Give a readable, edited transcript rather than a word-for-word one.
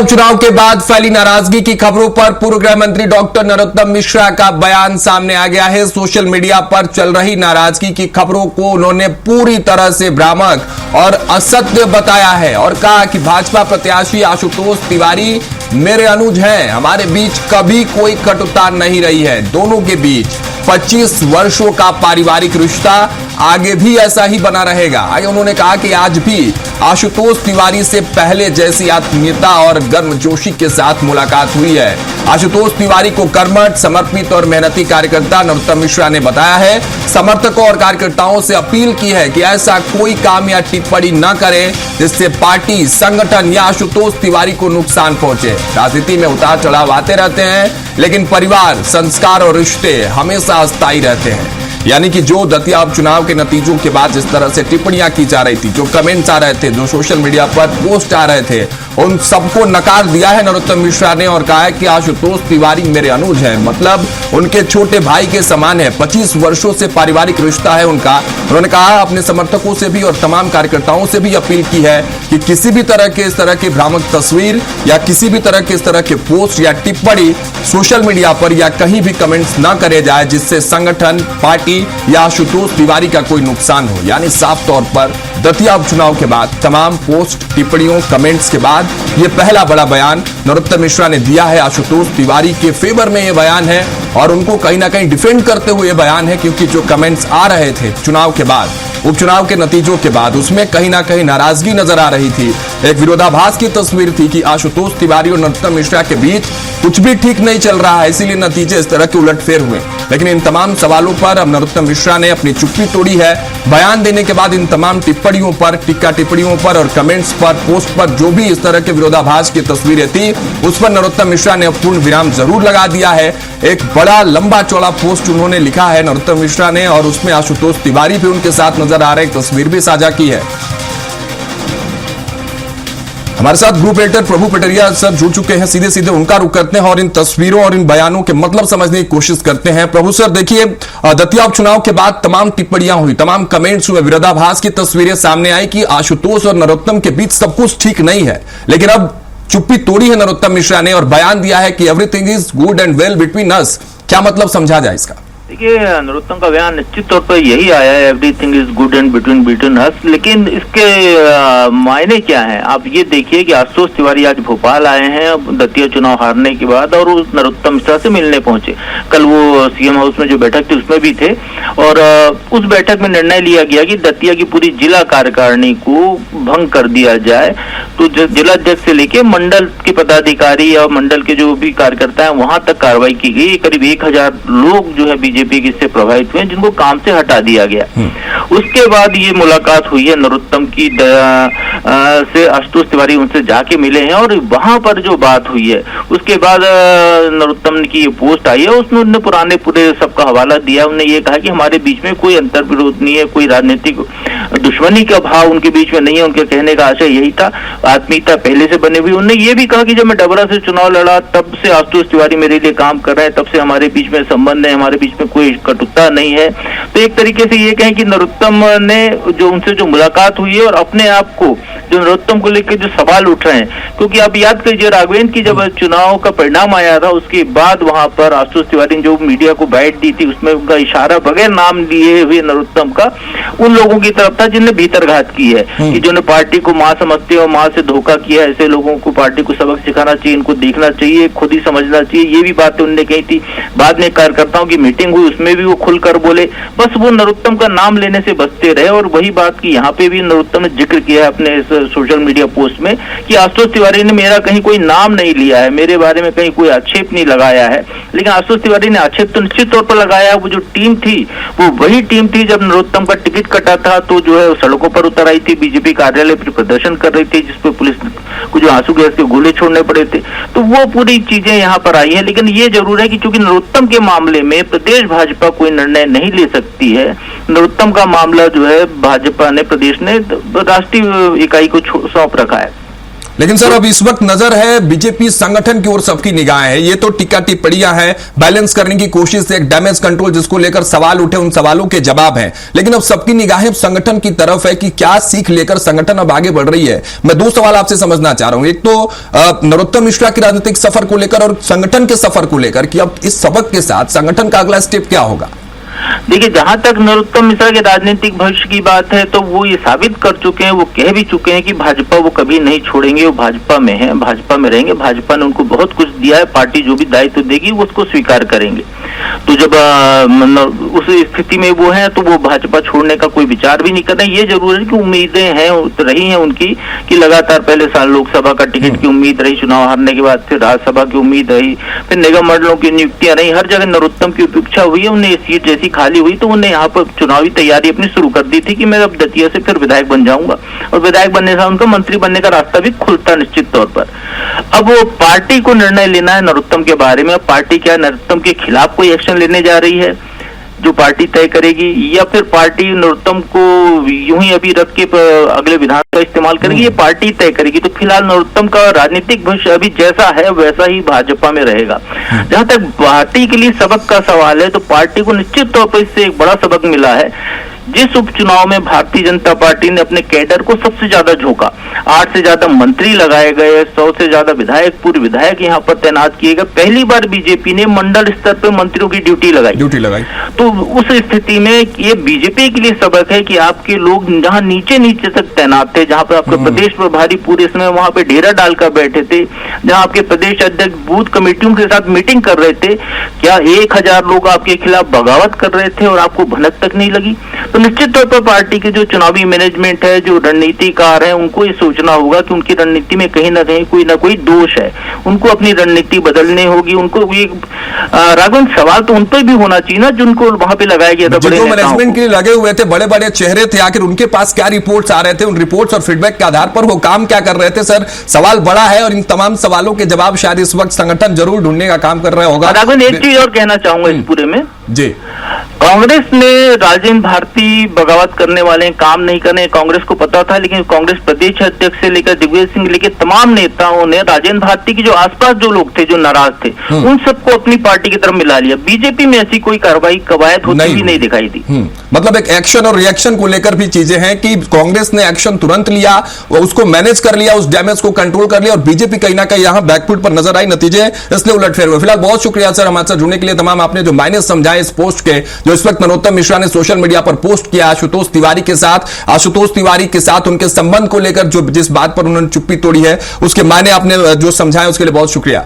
उपचुनाव के बाद फैली नाराजगी की खबरों पर पूर्व गृह मंत्री डॉक्टर नरोत्तम मिश्रा का बयान सामने आ गया है। सोशल मीडिया पर चल रही नाराजगी की खबरों को उन्होंने पूरी तरह से भ्रामक और असत्य बताया है और कहा कि भाजपा प्रत्याशी आशुतोष तिवारी मेरे अनुज हैं, हमारे बीच कभी कोई कटुता नहीं रही है। दोनों के बीच 25 वर्षों का पारिवारिक रिश्ता आगे भी ऐसा ही बना रहेगा। आगे उन्होंने कहा कि आज भी आशुतोष तिवारी से पहले जैसी आत्मीयता और गर्मजोशी के साथ मुलाकात हुई है। आशुतोष तिवारी को कर्मठ, समर्पित और मेहनती कार्यकर्ता नरोत्तम मिश्रा ने बताया है। समर्थकों और कार्यकर्ताओं से अपील की है कि ऐसा कोई काम या टिप्पणी न करें जिससे पार्टी, संगठन या आशुतोष तिवारी को नुकसान पहुंचे। राजनीति में उतार चढ़ाव आते रहते हैं, लेकिन परिवार, संस्कार और रिश्ते हमेशा अस्थायी रहते हैं। यानी कि जो दतिया उपचुनाव के नतीजों के बाद जिस तरह से टिप्पणियां की जा रही थी, जो कमेंट्स आ रहे थे, जो सोशल मीडिया पर पोस्ट आ रहे थे, उन सबको नकार दिया है नरोत्तम मिश्रा ने और कहा है कि आशुतोष तिवारी मेरे अनुज हैं, मतलब उनके छोटे भाई के समान है। 25 वर्षों से पारिवारिक रिश्ता है उनका। उन्होंने कहा अपने समर्थकों से भी और तमाम कार्यकर्ताओं से भी अपील की है कि किसी भी तरह के इस तरह की भ्रामक तस्वीर या किसी भी तरह के इस तरह के पोस्ट या टिप्पणी सोशल मीडिया पर या कहीं भी कमेंट्स न करे जाए जिससे संगठन, पार्टी या आशुतोष तिवारी का कोई नुकसान हो। यानी साफ तौर पर दतिया उपचुनाव के बाद तमाम पोस्ट, टिप्पणियों, कमेंट्स के बाद यह पहला बड़ा बयान नरोत्तम मिश्रा ने दिया है। आशुतोष तिवारी के फेवर में यह बयान है और उनको कहीं ना कहीं डिफेंड करते हुए यह बयान है, क्योंकि जो कमेंट्स आ रहे थे चुनाव के बाद, उपचुनाव के नतीजों के बाद, उसमें कहीं ना कहीं नाराजगी नजर आ रही थी। एक विरोधाभास की तस्वीर थी कि आशुतोष तिवारी और नरोत्तम मिश्रा के बीच कुछ भी ठीक नहीं चल रहा है, इसीलिए नतीजे इस तरह के उलटफेर हुए। लेकिन इन तमाम सवालों पर अब नरोत्तम मिश्रा ने अपनी चुप्पी तोड़ी है। बयान देने के बाद इन तमाम टिप्पणियों पर, टिक्का टिप्पणियों पर और कमेंट्स पर, पोस्ट पर जो भी इस तरह के विरोधाभास की तस्वीरें थी, उस पर नरोत्तम मिश्रा ने पूर्ण विराम जरूर लगा दिया है। एक बड़ा लंबा चौड़ा पोस्ट उन्होंने लिखा है नरोत्तम मिश्रा ने और उसमें आशुतोष तिवारी भी उनके साथ नजर आ रहे, एक तस्वीर भी साझा की है। हमारे साथ ग्रुप एडिटर प्रभु पटरिया सर जुड़ चुके हैं, सीधे सीधे उनका रुख करते हैं और इन तस्वीरों और इन बयानों के मतलब समझने की कोशिश करते हैं। प्रभु सर, देखिए, दतिया उपचुनाव के बाद तमाम टिप्पणियां हुई, तमाम कमेंट्स हुए, विरोधाभास की तस्वीरें सामने आई कि आशुतोष और नरोत्तम के बीच सब कुछ ठीक नहीं है। लेकिन अब चुप्पी तोड़ी है नरोत्तम मिश्रा ने और बयान दिया है कि everything is good and well between us. क्या मतलब समझा जाए इसका? देखिए, नरोत्तम का बयान निश्चित तौर पर यही आया है, everything is good and between us. लेकिन इसके मायने क्या हैं? आप ये देखिए कि आशुतोष तिवारी आज भोपाल आए हैं दतिया चुनाव हारने के बाद और उस नरोत्तम मिश्रा से मिलने पहुंचे। कल वो सीएम हाउस में जो बैठक थी उसमें भी थे और उस बैठक में निर्णय लिया गया कि दतिया की पूरी जिला कार्यकारिणी को भंग कर दिया जाए। तो जिला अध्यक्ष से लेके मंडल के पदाधिकारी और मंडल के जो भी कार्यकर्ता है वहां तक कार्रवाई की गई। करीब 1000 लोग जो है बीजेपी के इससे प्रभावित हुए, जिनको काम से हटा दिया गया। उसके बाद ये मुलाकात हुई है नरोत्तम की से आशुतोष तिवारी उनसे जाके मिले हैं और वहां पर जो बात हुई है उसके बाद नरोत्तम की ये पोस्ट आई है, उसमें उन्होंने पुराने पूरे सबका हवाला दिया। उन्होंने ये कहा कि हमारे बीच में कोई अंतर विरोध नहीं है, कोई राजनीतिक दुश्मनी का भाव उनके बीच में नहीं है। उनके कहने का आशय यही था, आत्मीयता पहले से बनी हुई। उन्होंने ये भी कहा कि जब मैं डबरा से चुनाव लड़ा तब से आशुतोष तिवारी मेरे लिए काम कर रहे हैं, तब से हमारे बीच में संबंध है, हमारे बीच में कोई कटुता नहीं है। तो एक तरीके से ये कहें कि नरोत्तम ने जो उनसे जो मुलाकात हुई है और अपने आप को जो नरोत्तम को लेकर जो सवाल उठ रहे हैं, क्योंकि आप याद कीजिए राघवेंद्र की जब चुनाव का परिणाम आया था उसके बाद वहां पर आशुतोष तिवारी ने जो मीडिया को बाइट दी थी उसमें उनका इशारा बगैर नाम लिए हुए नरोत्तम का उन लोगों की तरफ था जिनने भीतरघात की है, कि जिन्होंने पार्टी को मां समझते और मां से धोखा किया। ऐसे लोगों को पार्टी को सबक सिखाना चाहिए, इनको देखना चाहिए, खुद ही समझना चाहिए। ये भी बातें उन्होंने कही थी। बाद में कार्यकर्ताओं की मीटिंग हुई, उसमें भी वो खुलकर बोले। बस वो नरोत्तम का नाम लेने से बचते रहे और वही बात की यहाँ पे भी नरोत्तम ने जिक्र किया है अपने सोशल मीडिया पोस्ट में कि आशुतोष तिवारी ने मेरा कहीं कोई नाम नहीं लिया है, मेरे बारे में कहीं कोई आक्षेप नहीं लगाया है। लेकिन आशुतोष तिवारी ने आक्षेप तो निश्चित तौर पर लगाया। वो जो टीम थी वो वही टीम थी जब नरोत्तम का टिकट कटा था तो जो है सड़कों पर उतर आई थी, बीजेपी कार्यालय पर प्रदर्शन कर रही थी, जिसपे पुलिस को जो आंसू गैस के गोले छोड़ने पड़े थे। तो वो पूरी चीजें यहाँ पर आई है। लेकिन ये जरूर है कि चूंकि नरोत्तम के मामले में प्रदेश भाजपा कोई निर्णय नहीं ले सकती है, नरोत्तम का मामला जो है भाजपा ने, प्रदेश ने राष्ट्रीय इकाई को सौंप रखा है। लेकिन सर अब इस वक्त नजर है बीजेपी संगठन की ओर सबकी निगाहें है। ये तो टीका टिप्पणियां हैं, बैलेंस करने की कोशिश, एक डैमेज कंट्रोल जिसको लेकर सवाल उठे, उन सवालों के जवाब हैं, लेकिन अब सबकी निगाहें संगठन की तरफ है कि क्या सीख लेकर संगठन अब आगे बढ़ रही है। मैं दो सवाल आपसे समझना चाह रहा हूं, एक तो नरोत्तम मिश्रा के राजनीतिक सफर को लेकर और संगठन के सफर को लेकर कि अब इस सबक के साथ संगठन का अगला स्टेप क्या होगा। देखिए, जहां तक नरोत्तम मिश्रा के राजनीतिक भविष्य की बात है तो वो ये साबित कर चुके हैं, वो कह भी चुके हैं कि भाजपा वो कभी नहीं छोड़ेंगे, वो भाजपा में है, भाजपा में रहेंगे, भाजपा ने उनको बहुत कुछ दिया है, पार्टी जो भी दायित्व देगी वो उसको स्वीकार करेंगे। तो जब उस स्थिति में वो है तो वो भाजपा छोड़ने का कोई विचार भी नहीं कर रहे। ये जरूर है कि उम्मीदें हैं रही हैं उनकी कि लगातार पहले साल लोकसभा का टिकट की उम्मीद रही, चुनाव हारने के बाद फिर राज्यसभा की उम्मीद रही, फिर निगम मंडलों की नियुक्तियां रही, हर जगह नरोत्तम की उपेक्षा हुई है। उन्हें ये सीट जैसी खाली हुई तो उन्हें यहाँ पर चुनावी तैयारी अपनी शुरू कर दी थी कि मैं अब दतिया से फिर विधायक बन जाऊंगा, और विधायक बनने से उनका मंत्री बनने का रास्ता भी खुलता निश्चित तौर पर। अब वो पार्टी को निर्णय लेना है नरोत्तम के बारे में, पार्टी क्या नरोत्तम के खिलाफ कोई एक्शन लेने जा रही है जो पार्टी तय करेगी, या फिर पार्टी नरोत्तम को यूं ही अभी रख के अगले विधान का इस्तेमाल करेगी, ये पार्टी तय करेगी। तो फिलहाल नरोत्तम का राजनीतिक भविष्य अभी जैसा है वैसा ही भाजपा में रहेगा। जहां तक पार्टी के लिए सबक का सवाल है तो पार्टी को निश्चित तौर पर इससे एक बड़ा सबक मिला है। जिस उपचुनाव में भारतीय जनता पार्टी ने अपने कैडर को सबसे ज्यादा झोंका, 8 से ज्यादा मंत्री लगाए गए, 100 से ज्यादा विधायक, पूर्व विधायक यहाँ पर तैनात किए गए, पहली बार बीजेपी ने मंडल स्तर पर मंत्रियों की ड्यूटी लगाई। तो उस स्थिति में ये बीजेपी के लिए सबक है कि आपके लोग जहां नीचे तक तैनात थे, जहां पर आपके प्रदेश प्रभारी पूरे समय वहां पे डेरा डालकर बैठे थे, जहां आपके प्रदेश अध्यक्ष बूथ कमेटियों के साथ मीटिंग कर रहे थे, क्या 1000 लोग आपके खिलाफ बगावत कर रहे थे और आपको भनक तक नहीं लगी। तो निश्चित तौर पर पार्टी के जो चुनावी मैनेजमेंट है, जो रणनीतिकार है, उनको ये सोचना होगा कि उनकी रणनीति में कहीं ना कहीं कोई ना कोई दोष है, उनको अपनी रणनीति बदलनी होगी। उनको ये राघवन सवाल तो उन पर भी होना चाहिए ना जिनको वहां पे लगाया गया था, बड़े मैनेजमेंट के लिए लगे हुए थे, बड़े बड़े चेहरे थे, आखिर उनके पास क्या रिपोर्ट्स आ रहे थे, उन रिपोर्ट्स और फीडबैक के आधार पर वो काम क्या कर रहे थे। सर सवाल बड़ा है और इन तमाम सवालों के जवाब शायद इस वक्त संगठन जरूर ढूंढने का काम कर रहा होगा। राघवन, एक चीज और कहना चाहूंगा इस पूरे में जी, कांग्रेस ने राजेंद्र भारती बगावत करने वाले काम नहीं करने, कांग्रेस को पता था, लेकिन कांग्रेस प्रदेश अध्यक्ष से लेकर दिग्विजय सिंह लेकर तमाम नेताओं ने राजेंद्र भारती के जो आसपास जो लोग थे जो नाराज थे उन सबको अपनी पार्टी की तरफ मिला लिया। बीजेपी में ऐसी कोई कार्रवाई कवायद होती भी नहीं दिखाई दी। मतलब एक एक्शन और रिएक्शन को लेकर भी चीजें हैं कि कांग्रेस ने एक्शन तुरंत लिया, उसको मैनेज कर लिया, उस डैमेज को कंट्रोल कर लिया, और बीजेपी कहीं ना कहीं यहां बैकफुट पर नजर आई, नतीजे इसलिए उलटफेर हुए। फिलहाल बहुत शुक्रिया सर हमारे साथ जुड़ने के लिए, तमाम आपने जो मायने समझाए इस पोस्ट के जो इस वक्त नरोत्तम मिश्रा ने सोशल मीडिया पर पोस्ट किया आशुतोष तिवारी के साथ उनके संबंध को लेकर जो जिस बात पर उन्होंने चुप्पी तोड़ी है उसके मायने आपने जो समझाए उसके लिए बहुत शुक्रिया।